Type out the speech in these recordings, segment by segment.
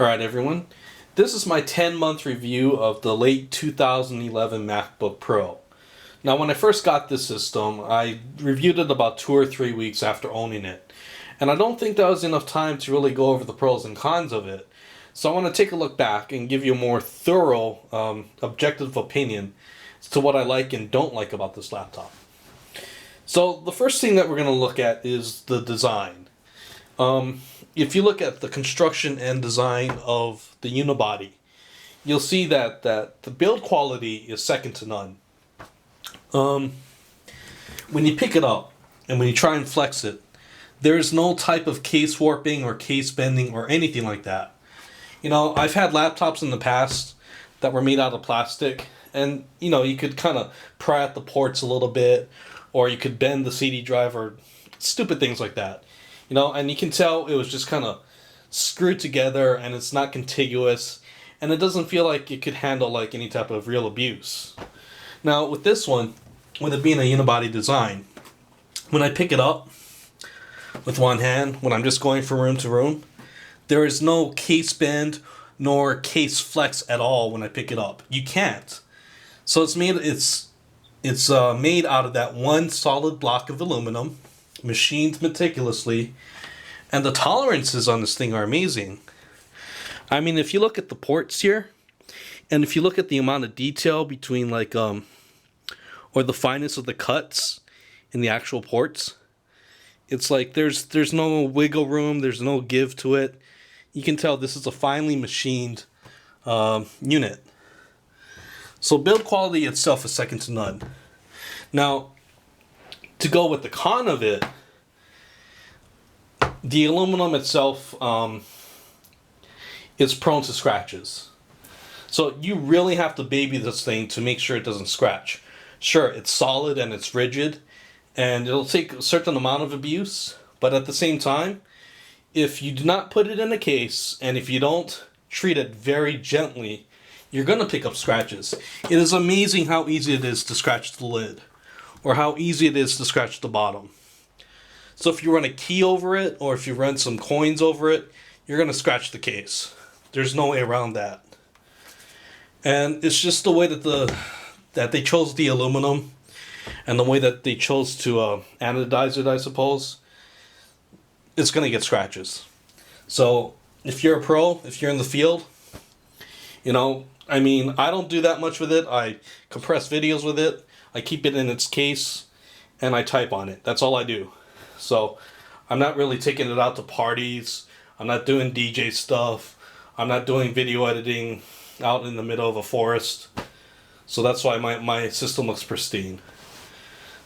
Alright everyone, this is my 10-month review of the late 2011 MacBook Pro. Now when I first got this system, I reviewed it about 2 or 3 weeks after owning it. And I don't think that was enough time to really go over the pros and cons of it. So I want to take a look back and give you a more thorough, objective opinion as to what I like and don't like about this laptop. So the first thing that we're going to look at is the design. If you look at the construction and design of the unibody, you'll see that the build quality is second to none. When you pick it up and when you try and flex it, there is no type of case warping or case bending or anything like that. You know, I've had laptops in the past that were made out of plastic, and you know, you could kind of pry at the ports a little bit, or you could bend the CD drive or stupid things like that. You know, and you can tell it was just kind of screwed together and it's not contiguous, and it doesn't feel like it could handle like any type of real abuse. Now with this one, with it being a unibody design, when I pick it up with one hand, when I'm just going from room to room, there is no case bend nor case flex at all when I pick it up. You can't. So it's made out of that one solid block of aluminum, machined meticulously, and the tolerances on this thing are amazing. I mean, if you look at the ports here, and if you look at the amount of detail between like or the fineness of the cuts in the actual ports, it's like there's no wiggle room, there's no give to it. You can tell this is a finely machined unit. So build quality itself is second to none. Now, to go with the con of it, the aluminum itself is prone to scratches. So you really have to baby this thing to make sure it doesn't scratch. Sure, it's solid and it's rigid, and it'll take a certain amount of abuse, but at the same time, if you do not put it in a case, and if you don't treat it very gently, you're going to pick up scratches. It is amazing how easy it is to scratch the lid, or how easy it is to scratch the bottom. So if you run a key over it, or if you run some coins over it, you're going to scratch the case. There's no way around that. And it's just the way that they chose the aluminum, and the way that they chose to anodize it, I suppose. It's going to get scratches. So if you're a pro, if you're in the field, you know, I mean, I don't do that much with it. I compress videos with it. I keep it in its case, and I type on it. That's all I do. So I'm not really taking it out to parties. I'm not doing DJ stuff. I'm not doing video editing out in the middle of a forest. So that's why my system looks pristine.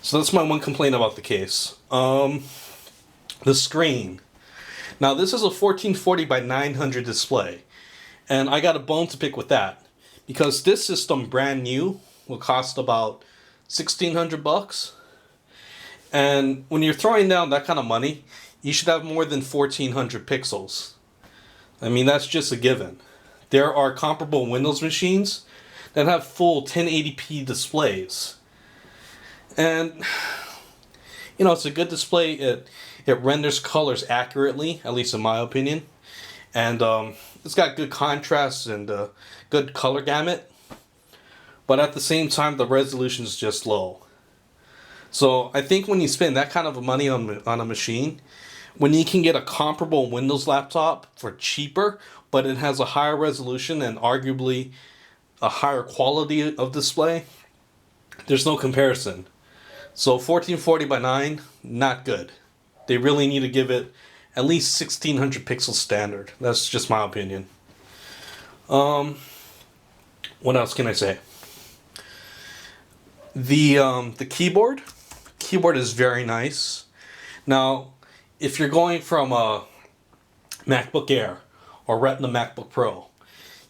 So that's my one complaint about the case. The screen. Now this is a 1440 by 900 display, and I got a bone to pick with that, because this system brand new will cost about $1,600, and when you're throwing down that kind of money, you should have more than 1,400 pixels. I mean, that's just a given. There are comparable Windows machines that have full 1080p displays, and you know, it's a good display. It renders colors accurately, at least in my opinion, and it's got good contrast and good color gamut, but at the same time the resolution is just low. So I think when you spend that kind of money on a machine, when you can get a comparable Windows laptop for cheaper, but it has a higher resolution and arguably a higher quality of display, there's no comparison. So 1440 by 9, not good. They really need to give it at least 1600 pixels standard. That's just my opinion. What else can I say? The keyboard is very nice. Now, if you're going from a MacBook Air or Retina MacBook Pro,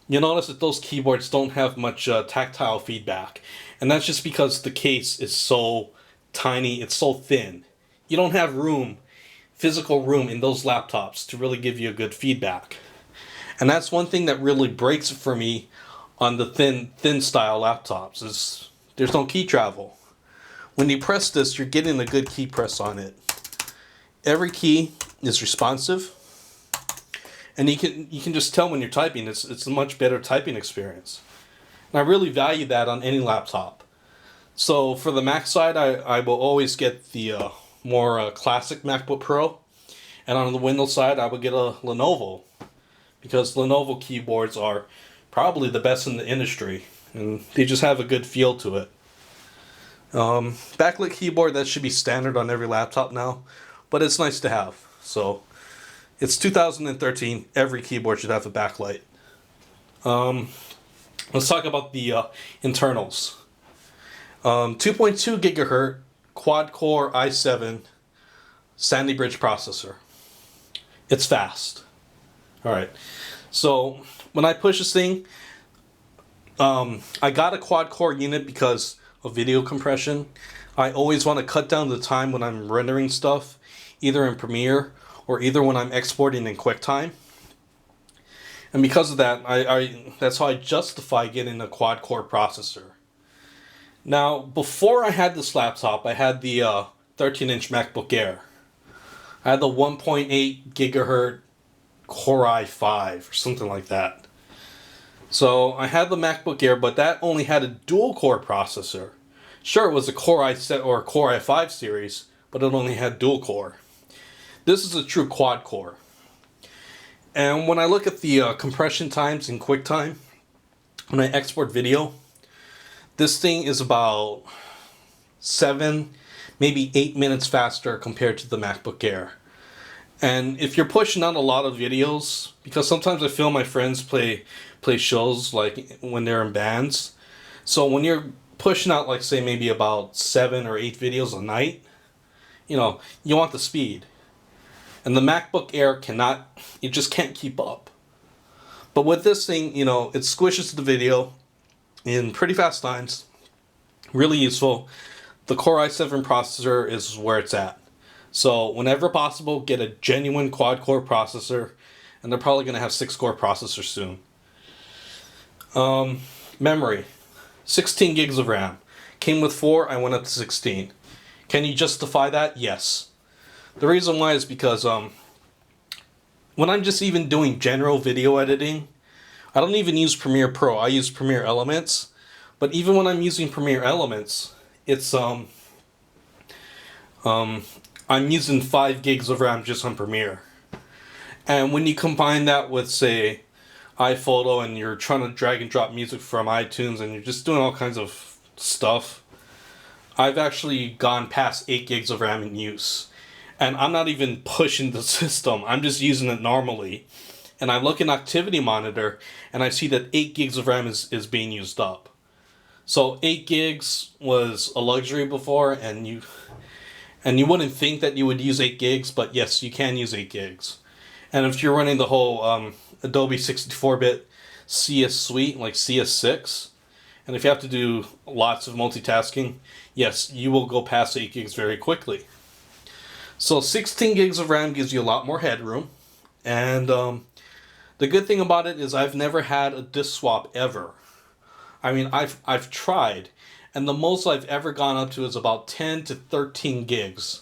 you'll notice that those keyboards don't have much tactile feedback, and that's just because the case is so tiny, it's so thin. You don't have physical room in those laptops to really give you a good feedback. And that's one thing that really breaks it for me on the thin style laptops, is there's no key travel. When you press this, you're getting a good key press on it. Every key is responsive, and you can just tell when you're typing. It's a much better typing experience, and I really value that on any laptop. So for the Mac side, I will always get the more classic MacBook Pro, and on the Windows side, I would get a Lenovo, because Lenovo keyboards are probably the best in the industry, and they just have a good feel to it. Backlit keyboard, that should be standard on every laptop now, but it's nice to have. So it's 2013, every keyboard should have a backlight. Let's talk about the internals. 2.2 gigahertz quad-core i7 Sandy Bridge processor. It's fast. Alright, so when I push this thing, I got a quad-core unit because of video compression. I always want to cut down the time when I'm rendering stuff, either in Premiere or either when I'm exporting in QuickTime. And because of that, that's how I justify getting a quad-core processor. Now, before I had this laptop, I had the 13-inch MacBook Air. I had the 1.8 gigahertz Core i5 or something like that. So I had the MacBook Air, but that only had a dual-core processor. Sure, it was a Core i7 or Core i5 series, but it only had dual-core. This is a true quad-core. And when I look at the compression times in QuickTime, when I export video, this thing is about 7, maybe 8 minutes faster compared to the MacBook Air. And if you're pushing out a lot of videos, because sometimes I feel my friends play shows like when they're in bands. So when you're pushing out, like, say maybe about 7 or 8 videos a night, you know, you want the speed. And the MacBook Air it just can't keep up. But with this thing, you know, it squishes the video in pretty fast times. Really useful. The Core i7 processor is where it's at. So whenever possible, get a genuine quad-core processor, and they're probably going to have 6-core processors soon. Memory, 16 gigs of RAM. Came with 4, I went up to 16. Can you justify that? Yes. The reason why is because when I'm just even doing general video editing, I don't even use Premiere Pro. I use Premiere Elements. But even when I'm using Premiere Elements, it's I'm using 5 gigs of RAM just on Premiere. And when you combine that with, say, iPhoto, and you're trying to drag and drop music from iTunes, and you're just doing all kinds of stuff, I've actually gone past 8 gigs of RAM in use. And I'm not even pushing the system. I'm just using it normally. And I look in Activity Monitor, and I see that 8 gigs of RAM is being used up. So 8 gigs was a luxury before, and you wouldn't think that you would use 8 gigs, but yes, you can use 8 gigs. And if you're running the whole Adobe 64-bit CS suite, like CS6, and if you have to do lots of multitasking, yes, you will go past 8 gigs very quickly. So 16 gigs of RAM gives you a lot more headroom, and the good thing about it is I've never had a disk swap ever. I mean, I've tried, and the most I've ever gone up to is about 10 to 13 gigs.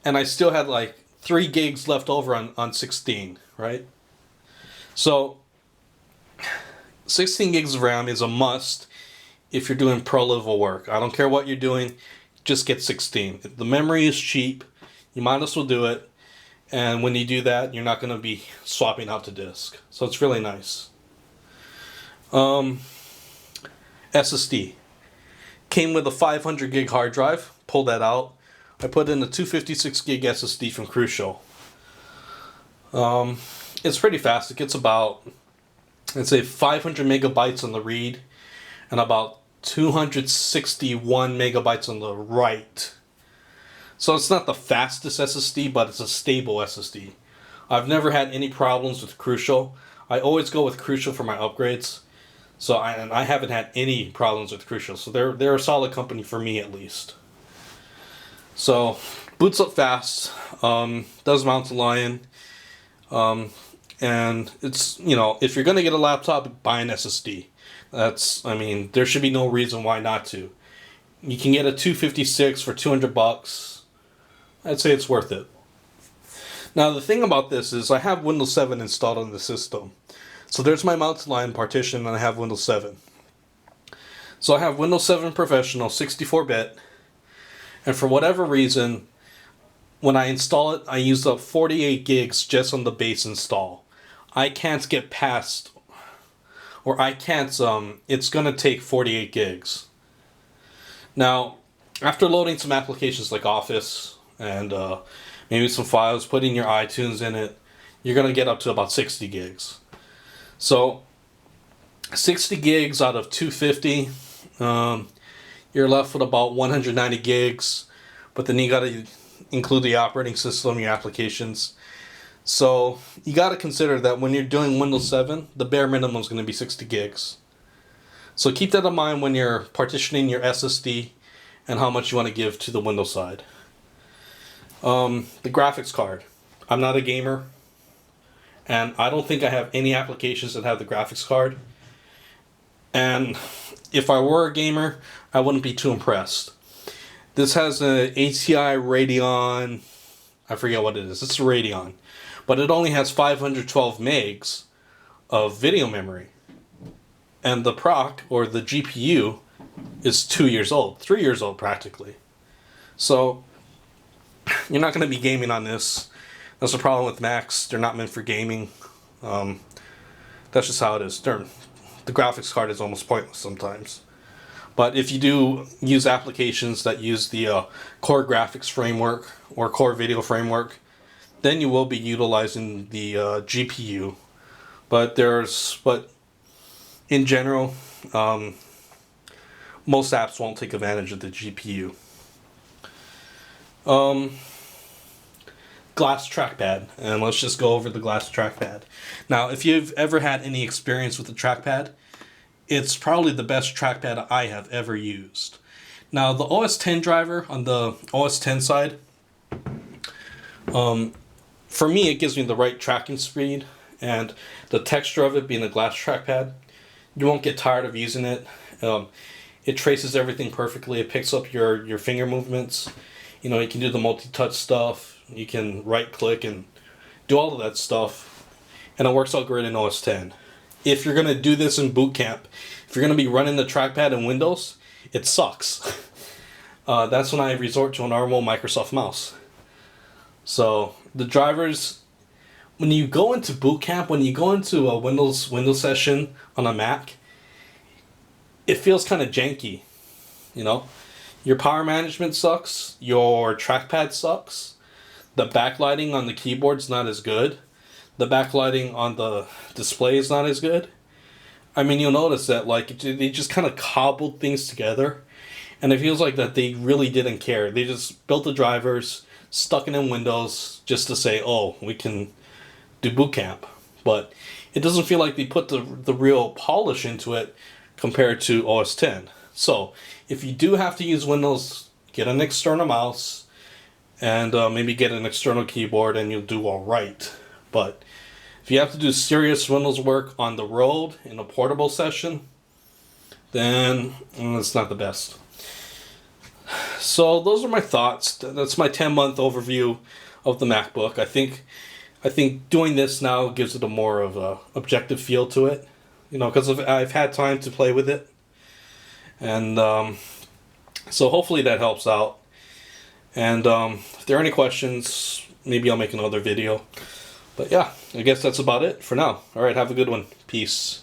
And I still had like 3 gigs left over on 16, right? So 16 gigs of RAM is a must if you're doing pro level work. I don't care what you're doing, just get 16. The memory is cheap, you might as well do it. And when you do that, you're not going to be swapping out the disk. So it's really nice. SSD. Came with a 500 gig hard drive. Pulled that out. I put in a 256 gig SSD from Crucial. It's pretty fast. It gets about, let's say, 500 megabytes on the read and about 261 megabytes on the write. So it's not the fastest SSD, but it's a stable SSD. I've never had any problems with Crucial. I always go with Crucial for my upgrades. So I haven't had any problems with Crucial. So they're a solid company for me, at least. So boots up fast. Does mount to Lion. And it's, you know, if you're going to get a laptop, buy an SSD. There should be no reason why not to. You can get a 256 for $200. I'd say it's worth it. Now the thing about this is I have Windows 7 installed on the system. So there's my mounted line partition and I have Windows 7. So I have Windows 7 Professional 64-bit, and for whatever reason, when I install it, I use up 48 gigs just on the base install. I can't get past, or I can't, it's going to take 48 gigs. Now, after loading some applications like Office and maybe some files, putting your iTunes in it, you're going to get up to about 60 gigs. So 60 gigs out of 250, you're left with about 190 gigs, but then you got to include the operating system, your applications. So you got to consider that when you're doing Windows 7, the bare minimum is going to be 60 gigs. So keep that in mind when you're partitioning your SSD and how much you want to give to the Windows side. The graphics card. I'm not a gamer, and I don't think I have any applications that have the graphics card. And if I were a gamer, I wouldn't be too impressed. This has an ATI Radeon, I forget what it is, it's a Radeon. But it only has 512 megs of video memory. And the proc, or the GPU, is 2 years old, 3 years old practically. So, you're not going to be gaming on this. That's the problem with Macs, they're not meant for gaming. That's just how it is. The graphics card is almost pointless sometimes. But if you do use applications that use the Core Graphics Framework or Core Video Framework, then you will be utilizing the GPU. But in general, most apps won't take advantage of the GPU. Glass trackpad, and let's just go over the glass trackpad. Now, if you've ever had any experience with the trackpad, it's probably the best trackpad I have ever used. Now, the OS X driver on the OS X side, for me, it gives me the right tracking speed, and the texture of it being a glass trackpad, you won't get tired of using it. It traces everything perfectly. It picks up your finger movements. You know, you can do the multi-touch stuff. You can right-click and do all of that stuff, and it works out great in OS X. If you're going to do this in boot camp, if you're going to be running the trackpad in Windows, it sucks. That's when I resort to a normal Microsoft mouse. So the drivers, when you go into boot camp, when you go into a Windows session on a Mac, it feels kind of janky, you know? Your power management sucks, your trackpad sucks, the backlighting on the keyboard's not as good, the backlighting on the display is not as good. I mean, you'll notice that like they just kind of cobbled things together, and it feels like that they really didn't care. They just built the drivers, stuck it in Windows just to say, oh, we can do boot camp. But it doesn't feel like they put the real polish into it compared to OS X. So if you do have to use Windows, get an external mouse and maybe get an external keyboard and you'll do all right. But if you have to do serious Windows work on the road in a portable session, then it's not the best. So those are my thoughts. That's my 10-month overview of the MacBook. I think doing this now gives it a more of a objective feel to it, you know, because I've had time to play with it, and so hopefully that helps out. And if there are any questions, maybe I'll make another video. But yeah, I guess that's about it for now. All right, have a good one. Peace.